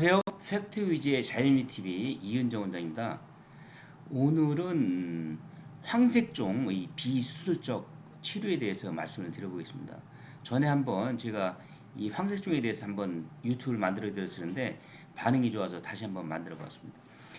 안녕하세요. 팩트 위주의 자연미 TV 이은정 원장입니다. 오늘은 황색종의 비수술적 치료에 대해서 말씀을 드려보겠습니다. 전에 한번 제가 이 황색종에 대해서 한번 유튜브를 만들어 드렸었는데 반응이 좋아서 다시 한번 만들어 봤습니다.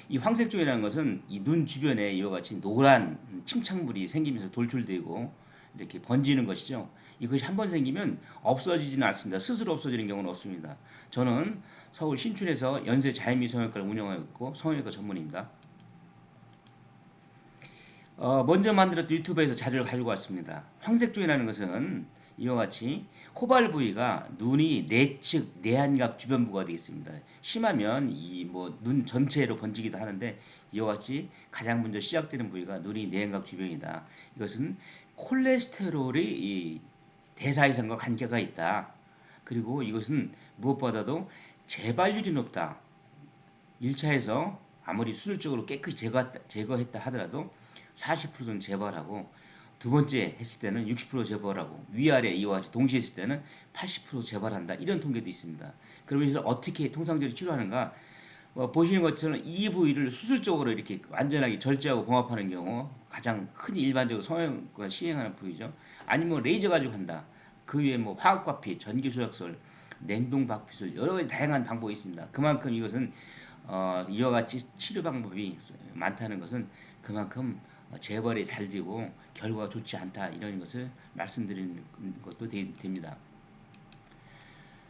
이 황색종이라는 것은 이 눈 주변에 이와 같이 노란 침착물이 생기면서 돌출되고 이렇게 번지는 것이죠. 이것이 한 번 생기면 없어지지는 않습니다. 스스로 없어지는 경우는 없습니다. 저는 서울 신촌에서 연세 자연미 성형외과를 운영하고 있고 성형외과 전문입니다. 먼저 만들었던 유튜브에서 자료를 가지고 왔습니다. 황색종이라는 것은 이와 같이 코발 부위가 눈이 내측 내안각 주변부가 되겠습니다. 심하면 이 뭐 눈 전체로 번지기도 하는데 이와 같이 가장 먼저 시작되는 부위가 눈이 내안각 주변이다. 이것은 콜레스테롤이 이 대사 이상과 관계가 있다. 그리고 이것은 무엇보다도 재발률이 높다. 1차에서 아무리 수술적으로 깨끗이 제거했다 하더라도 40%는 재발하고 두 번째 했을 때는 60% 재발하고 위아래 이와 같이 동시에 했을 때는 80% 재발한다. 이런 통계도 있습니다. 그러면서 어떻게 통상적으로 치료하는가? 보시는 것처럼 이 부위를 수술적으로 이렇게 완전하게 절제하고 봉합하는 경우 가장 흔히 일반적으로 성형과 시행하는 부위죠. 아니면 레이저 가지고 한다. 그 외에 뭐 화학과피, 전기조작술, 냉동박피술 여러 가지 다양한 방법이 있습니다. 그만큼 이것은 이와 같이 치료 방법이 많다는 것은 그만큼 재발이 잘 되고 결과가 좋지 않다 이런 것을 말씀드리는 것도 됩니다.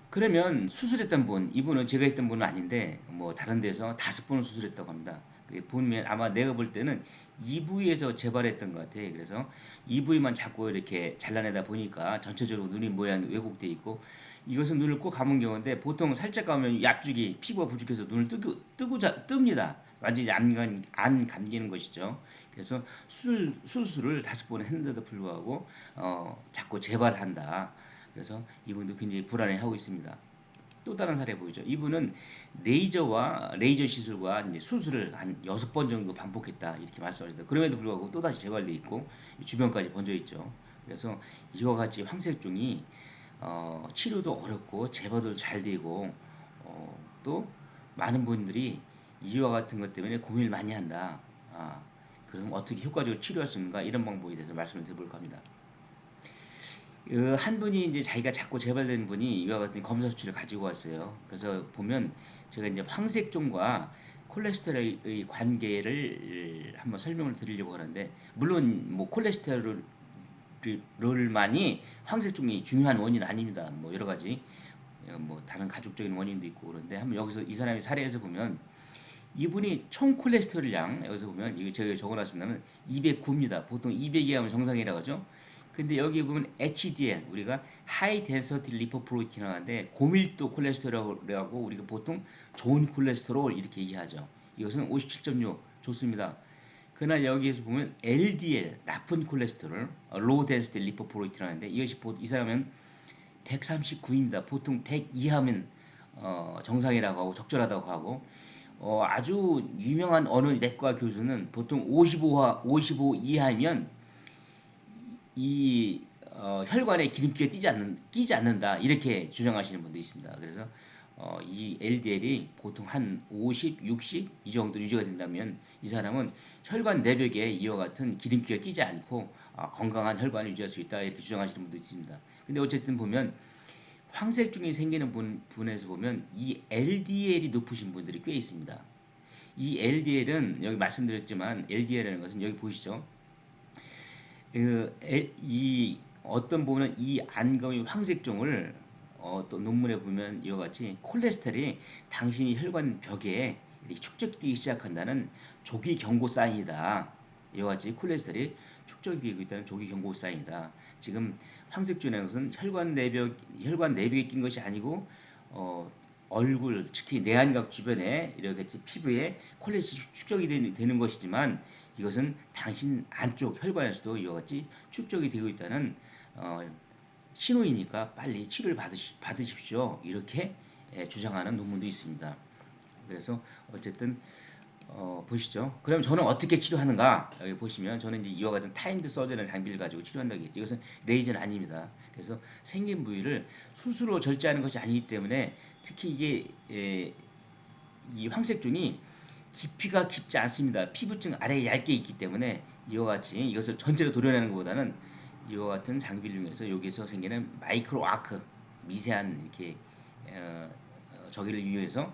그러면 수술했던 분, 이분은 제가 했던 분은 아닌데 뭐 다른 데서 5번을 수술했다고 합니다. 보면 아마 내가 볼 때는 이 부위에서 재발했던 것 같아. 그래서 이 부위만 자꾸 이렇게 잘라내다 보니까 전체적으로 눈이 모양이 왜곡돼 있고 이것은 눈을 꼭 감은 경우인데 보통 살짝 감으면 앞쪽이 피부가 부족해서 눈을 뜹니다. 완전히 안 감기는 것이죠. 그래서 수술을 5번 했는데도 불구하고 자꾸 재발한다. 그래서 이분도 굉장히 불안해하고 있습니다. 또 다른 사례 보이죠. 이분은 레이저 시술과 이제 수술을 한 6번 정도 반복했다 이렇게 말씀하셨다. 그럼에도 불구하고 또다시 재발돼 있고 주변까지 번져 있죠. 그래서 이와 같이 황색종이 치료도 어렵고 재발도 잘 되고 또 많은 분들이 이와 같은 것 때문에 고민을 많이 한다. 그럼 어떻게 효과적으로 치료할 수 있는가 이런 방법에 대해서 말씀을 드려볼까 합니다. 한 분이 이제 자기가 자꾸 재발된 분이 이와 같은 검사 수치를 가지고 왔어요. 그래서 보면 제가 이제 황색종과 콜레스테롤의 관계를 한번 설명을 드리려고 하는데 물론 뭐 콜레스테롤만이 황색종이 중요한 원인은 아닙니다. 뭐 여러 가지 뭐 다른 가족적인 원인도 있고 그런데 한번 여기서 이 사람의 사례에서 보면 이분이 총 콜레스테롤 양 여기서 보면 이게 제가 적어놨습니다만 209입니다. 보통 200이 하면 정상이라고 하죠. 근데 여기 보면 HDL 우리가 하이 덴서티 리포프로틴이라고 하는데 고밀도 콜레스테롤이라고 우리가 보통 좋은 콜레스테롤 이렇게 얘기하죠. 이것은 57.6 좋습니다. 그러나 여기에서 보면 LDL 나쁜 콜레스테롤 로우 덴서티 리포프로틴이라는데 이것이 이 사람은 139입니다. 보통 100 이하면 정상이라고 하고 적절하다고 하고 아주 유명한 어느 내과 교수는 보통 55 이하면 이 혈관에 기름기가 끼지 않는다 이렇게 주장하시는 분도 있습니다. 그래서 이 LDL이 보통 한 50, 60 이 정도 유지가 된다면 이 사람은 혈관 내벽에 이와 같은 기름기가 끼지 않고 건강한 혈관을 유지할 수 있다 이렇게 주장하시는 분도 있습니다. 근데 어쨌든 보면 황색종이 생기는 분에서 보면 이 LDL이 높으신 분들이 꽤 있습니다. 이 LDL은 여기 말씀드렸지만 LDL이라는 것은 여기 보이시죠? 이 어떤 부분은 이 안검의 황색종을 또 논문에 보면 이와 같이 콜레스테롤이 당신이 혈관 벽에 이렇게 축적되기 시작한다는 조기 경고 사인이다. 이와 같이 콜레스테롤이 축적이 되고 있다는 조기 경고 사인이다. 지금 황색종이라는 것은 혈관 내벽에 낀 것이 아니고 얼굴 특히 내안각 주변에 이렇게 피부에 콜레스테롤이 축적이 되는 것이지만 이것은 당신 안쪽 혈관에서도 이와 같이 축적이 되고 있다는 신호이니까 빨리 치료를 받으십시오. 이렇게 주장하는 논문도 있습니다. 그래서 어쨌든 보시죠. 그럼 저는 어떻게 치료하는가? 여기 보시면 저는 이제 이와 같은 타임드 서전을 장비를 가지고 치료한다고 했죠. 이것은 레이저는 아닙니다. 그래서 생긴 부위를 수술로 절제하는 것이 아니기 때문에 특히 이게 이 황색존이 깊이가 깊지 않습니다. 피부층 아래에 얇게 있기 때문에 이와 같이 이것을 전체로 도려내는 것보다는 이와 같은 장비를 이용해서 여기서 생기는 마이크로 아크, 미세한 이렇게 저기를 이용해서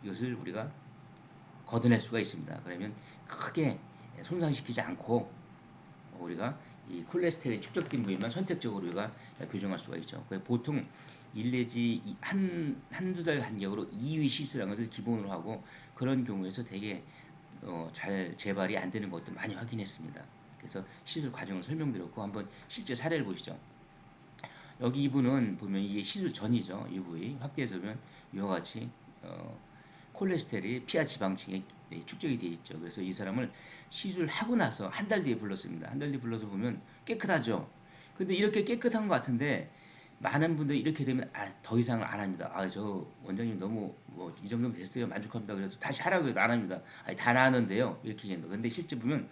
이것을 우리가 걷어낼 수가 있습니다. 그러면 크게 손상시키지 않고 우리가 이 콜레스테롤이 축적된 부위만 선택적으로 우리가 교정할 수가 있죠. 보통 1 내지 한두 달 간격으로 2위 시술하는 것을 기본으로 하고 그런 경우에서 되게 잘 재발이 안 되는 것도 많이 확인했습니다. 그래서 시술 과정을 설명드렸고 한번 실제 사례를 보시죠. 여기 이분은 보면 이게 시술 전이죠. 이 부위 확대해서 보면 이와 같이 콜레스테롤이 피하 지방층에 축적이 되어 있죠. 그래서 이 사람을 시술하고 나서 한 달 뒤에 불렀습니다. 한 달 뒤에 불러서 보면 깨끗하죠. 근데 이렇게 깨끗한 것 같은데 많은 분들이 이렇게 되면 더 이상 안 합니다. 저 원장님 너무 뭐 이 정도면 됐어요. 만족합니다. 그래서 다시 하라고 해도 안 합니다. 다 나았는데요. 이렇게 얘기합니다. 근데 실제 보면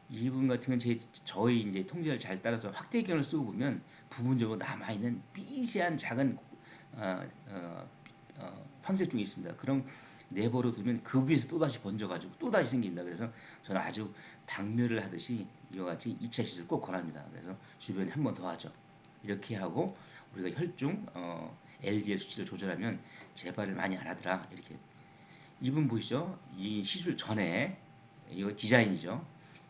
이분 같은 건 저희 이제 통제를 잘 따라서 확대경을 쓰고 보면 부분적으로 남아있는 미세한 작은 황색종이 있습니다. 그럼 내버려 두면 그 위에서 또다시 번져가지고 또다시 생깁니다. 그래서 저는 아주 박멸을 하듯이 이와 같이 2차 시술 꼭 권합니다. 그래서 주변에 한 번 더 하죠. 이렇게 하고 우리가 혈중 LDL 수치를 조절하면 재발을 많이 안 하더라. 이렇게 이분 보시죠. 이 시술 전에 이거 디자인이죠.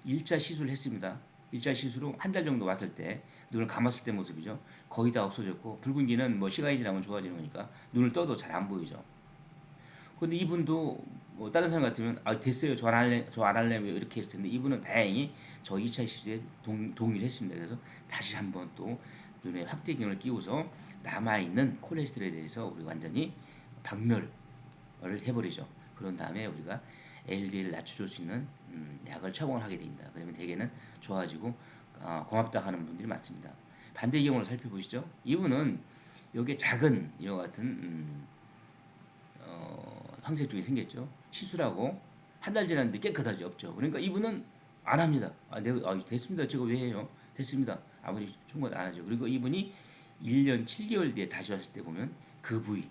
1차 시술을 했습니다. 1차 시술로 한 달 정도 왔을 때 눈을 감았을 때 모습이죠. 거의 다 없어졌고 붉은기는 뭐 시간이 지나면 좋아지는 거니까 눈을 떠도 잘 안 보이죠. 근데 이분도 뭐 다른 사람 같으면 됐어요. 저 안 할래 이렇게 했을 텐데 이분은 다행히 저 2차 시술에 동의를 했습니다. 그래서 다시 한번 또 눈에 확대경을 끼워서 남아있는 콜레스테롤에 대해서 우리 완전히 박멸을 해버리죠. 그런 다음에 우리가 LDL을 낮춰줄 수 있는 약을 처방을 하게 됩니다. 그러면 대개는 좋아지고 고맙다 하는 분들이 많습니다. 반대 경우를 살펴보시죠. 이분은 여기에 작은 이와 같은 황색종이 생겼죠. 시술하고 한 달 지났는데 깨끗하지 없죠. 그러니까 이분은 안 합니다. 됐습니다. 제가 왜 해요? 됐습니다. 아무리 충분히 안 하죠. 그리고 이분이 1년 7개월 뒤에 다시 왔을 때 보면 그 부위,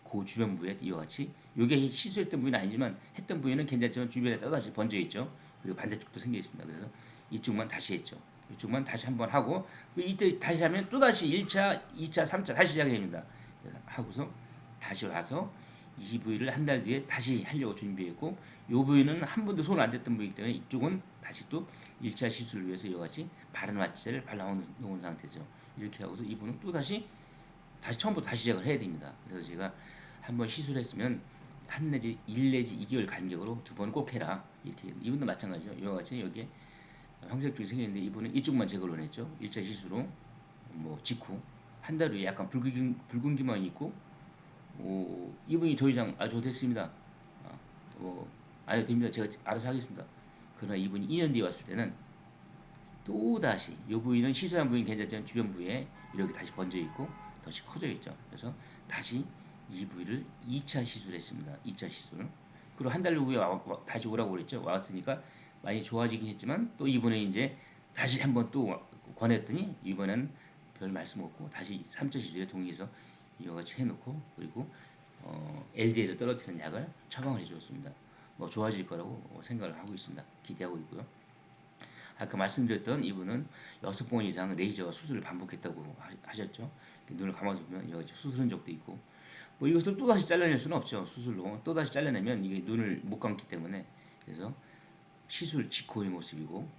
그 주변 부위에 이와 같이 이게 시술했던 부위는 아니지만 했던 부위는 괜찮지만 주변에 또다시 번져 있죠. 그리고 반대쪽도 생겨 있습니다. 그래서 이쪽만 다시 했죠. 이쪽만 다시 한번 하고 이때 다시 하면 또다시 1차, 2차, 3차 다시 시작해야 됩니다. 하고서 다시 와서 이 부위를 한 달 뒤에 다시 하려고 준비했고 이 부위는 한 번도 손 안 댔던 부위이기 때문에 이쪽은 다시 또 1차 시술을 위해서 이와 같이 바른 와치제를 발라놓은 상태죠. 이렇게 하고서 이분은 또 다시 처음부터 다시 시작을 해야 됩니다. 그래서 제가 한번 시술했으면 한 내지 1 내지 2개월 간격으로 두 번 꼭 해라. 이렇게 이분도 마찬가지죠. 이와 같이 여기에 황색종이 생겼는데 이분은 이쪽만 제거를 했죠. 1차 시술로 뭐 직후 한 달 후에 약간 붉은기만 있고 이분이 더 이상 저 됐습니다. 아니 됩니다. 제가 알아서 하겠습니다. 그러나 이분이 2년 뒤에 왔을 때는 또다시 이 부위는 시술한 부위는 괜찮지만 주변 부위에 이렇게 다시 번져 있고 다시 커져 있죠. 그래서 다시 이 부위를 2차 시술했습니다. 2차 시술. 그리고 한 달 후에 다시 오라고 그랬죠. 왔으니까 많이 좋아지긴 했지만 또 이번에 이제 다시 한번 또 권했더니 이번엔 별 말씀 없고 다시 3차 시술에 동의해서 이와 같이 해놓고 그리고 LDL을 떨어뜨리는 약을 처방을 해주었습니다. 뭐 좋아질 거라고 생각을 하고 있습니다. 기대하고 있고요. 아까 말씀드렸던 이분은 6번 이상 레이저 수술을 반복했다고 하셨죠. 눈을 감아서 보면 여기 수술한 적도 있고 뭐 이것을 또다시 잘라낼 수는 없죠. 수술로 또다시 잘라내면 이게 눈을 못 감기 때문에 그래서 시술 직후의 모습이고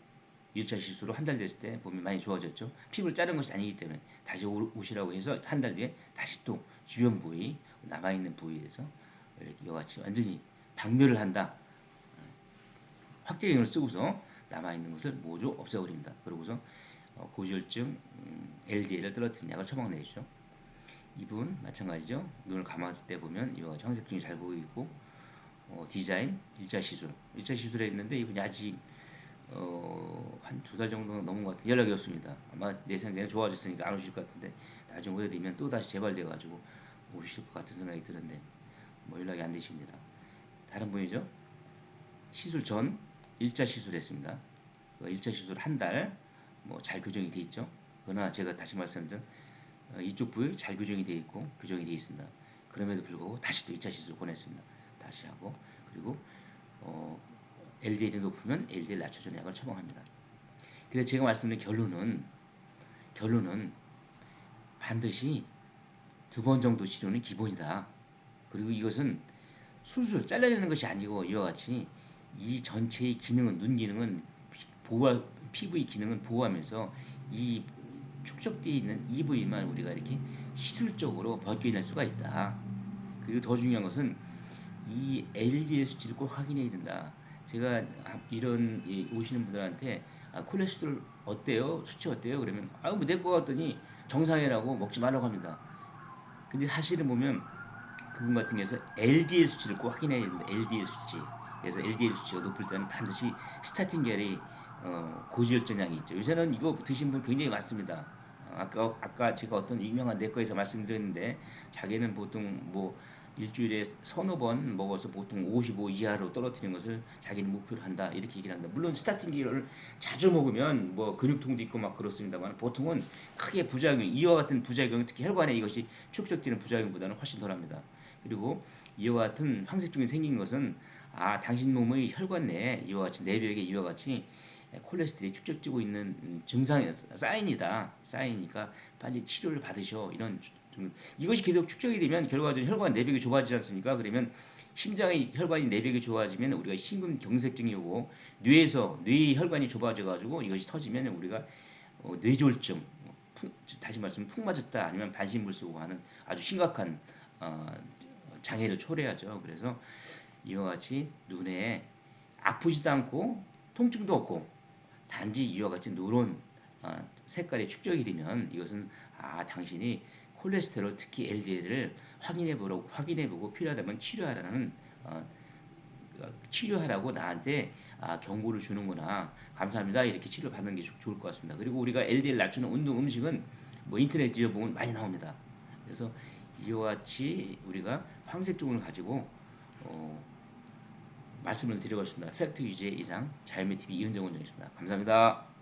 1차 시술로 한 달 됐을 때 보면 많이 좋아졌죠. 피부를 자른 것이 아니기 때문에 다시 오시라고 해서 한 달 뒤에 다시 또 주변 부위 남아있는 부위에서 이렇게 이와 같이 완전히 박멸을 한다. 확대경을 쓰고서 남아있는 것을 모두 없애버립니다. 그러고서 고지혈증 LDL을 떨어뜨리는 약을 처방 내주죠. 이분 마찬가지죠. 눈을 감았을 때 보면 이와 같이 황색증이 잘 보이고 디자인 1차 시술 1차 시술에 있는데 이분이 아직 한 2달 정도 넘은 것 같은 연락이 없습니다. 아마 내 생각에는 좋아졌으니까 안 오실 것 같은데 나중에 오래 되면 또 다시 재발돼가지고 오실 것 같은 생각이 드는데 뭐 연락이 안 되십니다. 다른 분이죠. 시술 전 1차 시술했습니다. 1차 시술 한 달 뭐 잘 교정이 돼 있죠. 그러나 제가 다시 말씀드린 이쪽 부위 잘 교정이 돼 있고 교정이 돼 있습니다. 그럼에도 불구하고 다시 또 2차 시술 보냈습니다. 다시 그리고 LDL이 높으면 LDL 낮춰주는 약을 처방합니다. 그래서 제가 말씀드린 결론은 반드시 2번 정도 치료는 기본이다. 그리고 이것은 술술 잘라내는 것이 아니고 이와 같이 이 전체의 기능은 눈 기능은 피부의 기능은 보호하면서 이 축적되어 있는 이 부위만 우리가 이렇게 시술적으로 벗겨낼 수가 있다. 그리고 더 중요한 것은 이 LDL 수치를 꼭 확인해야 된다. 제가 이런 오시는 분들한테 콜레스테롤 어때요? 수치 어때요? 그러면 뭐 내 거 같더니 정상이라고 먹지 말라고 합니다. 근데 사실은 보면 그분 같은 경우에서 LDL 수치를 꼭 확인해야 된다. LDL 수치. 그래서 LDL 수치가 높을 때는 반드시 스타틴 계열의 고지혈증약이 있죠. 요새는 이거 드신 분 굉장히 많습니다. 아까 제가 어떤 유명한 내과에서 말씀드렸는데 자기는 보통 뭐 일주일에 서너 번 먹어서 보통 55 이하로 떨어뜨리는 것을 자기는 목표로 한다 이렇게 얘기를 합니다. 물론 스타틴 계열을 자주 먹으면 뭐 근육통도 있고 막 그렇습니다만 보통은 크게 부작용 이와 같은 부작용 특히 혈관에 이것이 축적되는 부작용보다는 훨씬 덜합니다. 그리고 이와 같은 황색종이 생긴 것은 당신 몸의 혈관 내에 이와 같이 내벽에 이와 같이 콜레스테롤이 축적되고 있는 증상의 사인이다. 사인이니까 빨리 치료를 받으셔. 이런 이것이 계속 축적이 되면 결과적으로 혈관 내벽이 좁아지지 않습니까? 그러면 심장의 혈관이 내벽이 좁아지면 우리가 심근경색증이 오고 뇌의 혈관이 좁아져 가지고 이것이 터지면 우리가 뇌졸중, 다시 말하면 푹 맞았다 아니면 반신불수고 하는 아주 심각한 장애를 초래하죠. 그래서 이와 같이 눈에 아프지도 않고 통증도 없고 단지 이와 같이 노란 색깔의 축적이 되면 이것은 당신이 콜레스테롤 특히 LDL을 확인해보고 필요하다면 치료하라고 나한테 경고를 주는구나. 감사합니다. 이렇게 치료 받는 게 좋을 것 같습니다. 그리고 우리가 LDL 낮추는 운동 음식은 뭐 인터넷 뒤져보면 많이 나옵니다. 그래서 이와 같이 우리가 황색종을 가지고 말씀을 드려봤습니다. 팩트 위주의 이상 자연미 TV 이은정 원장이었습니다. 감사합니다.